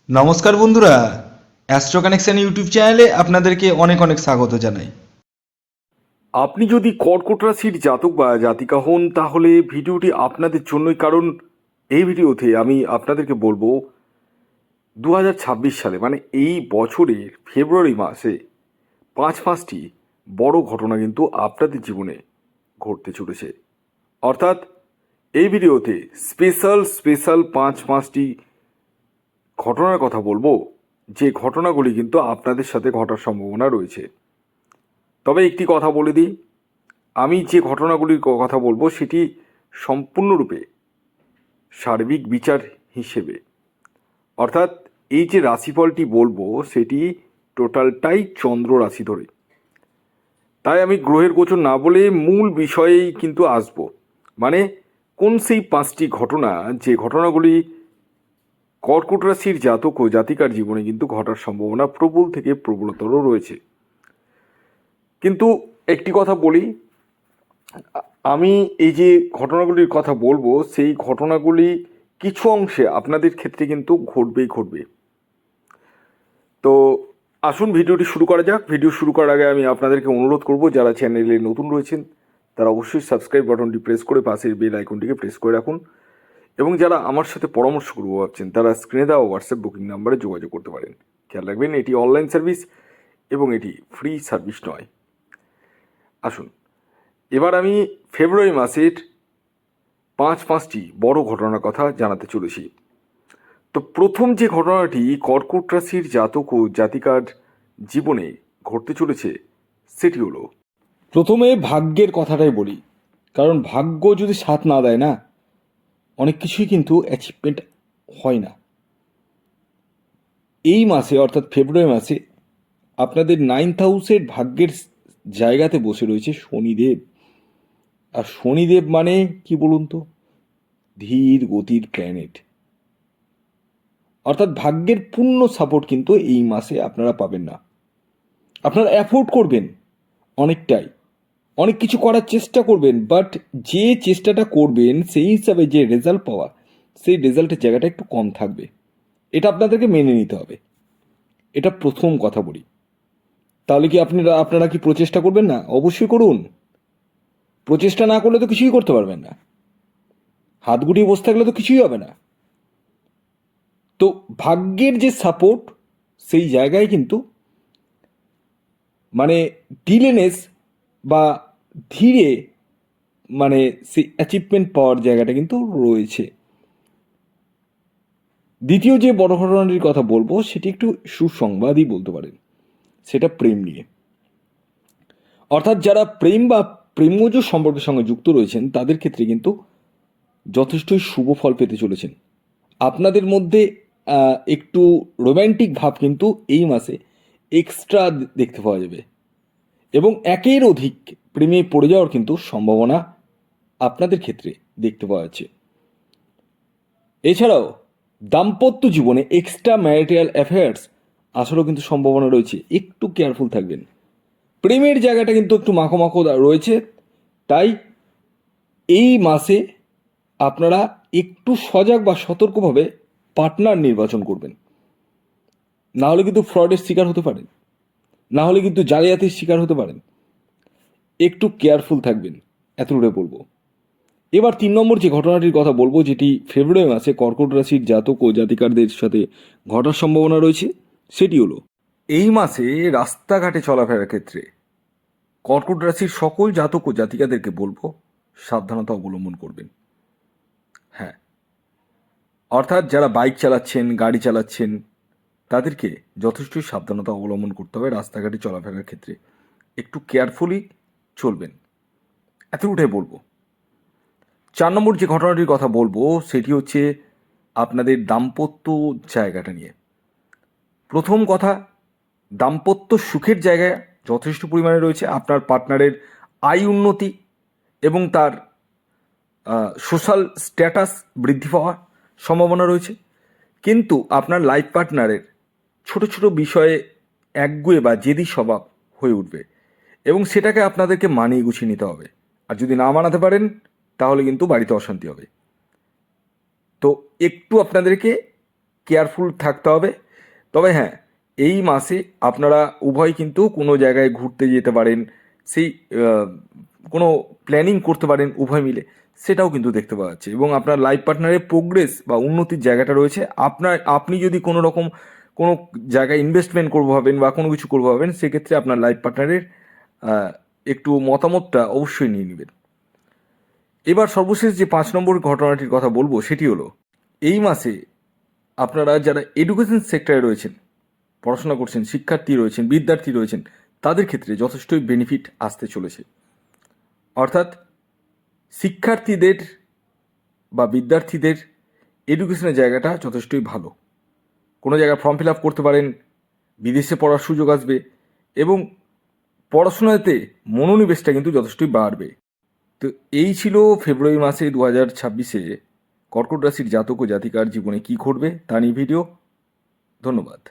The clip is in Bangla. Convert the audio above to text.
নমস্কার বন্ধুরা, অ্যাস্ট্রো কানেকশন ইউটিউব চ্যানেলে আপনাদেরকে অনেক অনেক স্বাগত জানাই। আপনি যদি কর্কট রাশির জাতক বা জাতিকা হন তাহলে ভিডিওটি আপনাদের জন্যই, কারণ এই ভিডিওতে আমি আপনাদেরকে বলবো 2026 সালে মানে এই বছরের ফেব্রুয়ারি মাসে পাঁচটি বড় ঘটনা কিন্তু আপনাদের জীবনে ঘটতে চলেছে। অর্থাৎ এই ভিডিওতে স্পেশাল পাঁচটি ঘটনার কথা বলবো, যে ঘটনাগুলি কিন্তু আপনাদের সাথে ঘটার সম্ভাবনা রয়েছে। তবে একটি কথা বলে দিই, আমি যে ঘটনাগুলির কথা বলবো সেটি সম্পূর্ণরূপে সার্বিক বিচার হিসেবে, অর্থাৎ এই যে রাশিফলটি বলবো সেটি টোটালটাই চন্দ্র রাশি ধরে। তাই আমি গ্রহের গোচর না বলে মূল বিষয়েই কিন্তু আসব, মানে কোন সেই পাঁচটি ঘটনা, যে ঘটনাগুলি কর্কট রাশির জাতক ও জাতিকার জীবনে কিন্তু ঘটার সম্ভাবনা প্রবল থেকে প্রবলতর রয়েছে। কিন্তু একটি কথা বলি, আমি এই যে ঘটনাগুলির কথা বলবো সেই ঘটনাগুলি কিছু অংশে আপনাদের ক্ষেত্রে কিন্তু ঘটবে। তো আসুন ভিডিওটি শুরু করা যাক। ভিডিও শুরু করার আগে আমি আপনাদেরকে অনুরোধ করব, যারা চ্যানেলে নতুন রয়েছেন তারা অবশ্যই সাবস্ক্রাইব বাটনটি প্রেস করে পাশের বেল আইকনটিকে প্রেস করে রাখুন, এবং যারা আমার সাথে পরামর্শ করবো ভাবছেন তারা স্ক্রিনে দেওয়া হোয়াটসঅ্যাপ বুকিং নাম্বারে যোগাযোগ করতে পারেন। খেয়াল রাখবেন, এটি অনলাইন সার্ভিস এবং এটি ফ্রি সার্ভিস নয়। আসুন এবার আমি ফেব্রুয়ারি মাসের পাঁচটি বড় ঘটনার কথা জানাতে চলেছি। তো প্রথম যে ঘটনাটি কর্কট রাশির জাতক ও জাতিকার জীবনে ঘটতে চলেছে সেটি হলো, প্রথমে ভাগ্যের কথাটাই বলি, কারণ ভাগ্য যদি সাথ না দেয় না, অনেক কিছুই কিন্তু অ্যাচিভমেন্ট হয় না। এই মাসে অর্থাৎ ফেব্রুয়ারি মাসে আপনাদের 9th হাউসের ভাগ্যের জায়গাতে বসে রয়েছে শনিদেব। আর শনিদেব মানে কি বলুন তো, ধীর গতির প্ল্যানেট। অর্থাৎ ভাগ্যের পূর্ণ সাপোর্ট কিন্তু এই মাসে আপনারা পাবেন না। আপনারা অ্যাফোর্ড করবেন অনেকটাই, অনেক কিছু করার চেষ্টা করবেন, বাট যে চেষ্টাটা করবেন সেই হিসাবে যে রেজাল্ট পাওয়া, সেই রেজাল্টের জায়গাটা একটু কম থাকবে। এটা আপনাদেরকে মেনে নিতে হবে। এটা প্রথম কথা বলি। তাহলে কি আপনারা কি প্রচেষ্টা করবেন না? অবশ্যই করুন। প্রচেষ্টা না করলে তো কিছুই করতে পারবেন না। হাত গুটিয়ে বসে থাকলে তো কিছুই হবে না। তো ভাগ্যের যে সাপোর্ট, সেই জায়গায় কিন্তু মানে ডিলেনেস বা ধীরে মানে সেই অ্যাচিভমেন্ট পাওয়ার জায়গাটা কিন্তু রয়েছে। দ্বিতীয় যে বড় ঘটনাটির কথা বলবো সেটি একটু সুসংবাদই বলতে পারেন, সেটা প্রেম নিয়ে। অর্থাৎ যারা প্রেম বা প্রেমজ সম্পর্কের সঙ্গে যুক্ত রয়েছেন তাদের ক্ষেত্রে কিন্তু যথেষ্টই শুভ ফল পেতে চলেছেন। আপনাদের মধ্যে একটু রোম্যান্টিক ভাব কিন্তু এই মাসে এক্সট্রা দেখতে পাওয়া যাবে, এবং একের অধিক প্রেমে পড়ে যাওয়ার কিন্তু সম্ভাবনা আপনাদের ক্ষেত্রে দেখতে পাওয়া যাচ্ছে। এছাড়াও দাম্পত্য জীবনে এক্সট্রা ম্যারিটাল অ্যাফেয়ার্স আসারও কিন্তু সম্ভাবনা রয়েছে। একটু কেয়ারফুল থাকবেন। প্রেমের জায়গাটা কিন্তু একটু মাখো মাখো রয়েছে। তাই এই মাসে আপনারা একটু সজাগ বা সতর্কভাবে পার্টনার নির্বাচন করবেন, না হলে কিন্তু ফ্রডের শিকার হতে পারেন, না হলে কিন্তু জালিয়াতির শিকার হতে পারেন। একটু কেয়ারফুল থাকবেন, এতটুকু বলবো। এবার 3 নম্বর যে ঘটনাটির কথা বলবো, যেটি ফেব্রুয়ারি মাসে কর্কট রাশির জাতক ও জাতিকারদের সাথে ঘটার সম্ভাবনা রয়েছে, সেটি হলো এই মাসে রাস্তাঘাটে চলাফেরার ক্ষেত্রে কর্কট রাশির সকল জাতক ও জাতিকাদেরকে বলবো সাবধানতা অবলম্বন করবেন। হ্যাঁ, অর্থাৎ যারা বাইক চালাচ্ছেন, গাড়ি চালাচ্ছেন, তাদেরকে যথেষ্টই সাবধানতা অবলম্বন করতে হবে রাস্তাঘাটে চলাফেরার ক্ষেত্রে। একটু কেয়ারফুলি চলবেন, এতটুকুটাই বলবো। 4 নম্বর যে ঘটনাটির কথা বলবো সেটি হচ্ছে আপনাদের দাম্পত্য জায়গাটা নিয়ে। প্রথম কথা, দাম্পত্য সুখের জায়গায় যথেষ্ট পরিমাণে রয়েছে। আপনার পার্টনারের আয় উন্নতি এবং তার সোশ্যাল স্ট্যাটাস বৃদ্ধি পাওয়ার সম্ভাবনা রয়েছে। কিন্তু আপনার লাইফ পার্টনারের ছোট ছোট বিষয়ে একগুঁয়ে বা জেদি স্বভাব হয়ে উঠবে, এবং সেটাকে আপনাদেরকে মানিয়ে গুছিয়ে নিতে হবে। আর যদি না মানাতে পারেন তাহলে কিন্তু বাড়িতে অশান্তি হবে। তো একটু আপনাদেরকে কেয়ারফুল থাকতে হবে। তবে হ্যাঁ, এই মাসে আপনারা উভয় কিন্তু কোনো জায়গায় ঘুরতে যেতে পারেন, সেই কোনো প্ল্যানিং করতে পারেন উভয় মিলে, সেটাও কিন্তু দেখতে পাওয়া যাচ্ছে। এবং আপনার লাইফ পার্টনারের প্রোগ্রেস বা উন্নতির জায়গাটা রয়েছে। আপনি যদি কোনো রকম কোনো জায়গায় ইনভেস্টমেন্ট করবো ভাবেন বা কোনো কিছু করবো ভাবেন, সেক্ষেত্রে আপনার লাইফ পার্টনারের একটু মতামতটা অবশ্যই নিয়ে নেবেন। এবার সর্বশেষ যে 5 নম্বর ঘটনাটির কথা বলবো সেটি হলো, এই মাসে আপনারা যারা এডুকেশন সেক্টরে রয়েছেন, পড়াশোনা করছেন, শিক্ষার্থী রয়েছেন, বিদ্যার্থী রয়েছেন, তাদের ক্ষেত্রে যথেষ্টই বেনিফিট আসতে চলেছে। অর্থাৎ শিক্ষার্থীদের বা বিদ্যার্থীদের এডুকেশনের জায়গাটা যথেষ্টই ভালো। কোনো জায়গায় ফর্ম ফিল আপ করতে পারেন, বিদেশে পড়ার সুযোগ আসবে এবং পড়াশোনাতে মনোনিবেশটা কিন্তু যথেষ্টই বাড়বে। তো এই ছিল ফেব্রুয়ারি মাসে 2026-এ কর্কট রাশির জাতক ও জাতিকার জীবনে কী ঘটবে তা নিয়ে ভিডিও। ধন্যবাদ।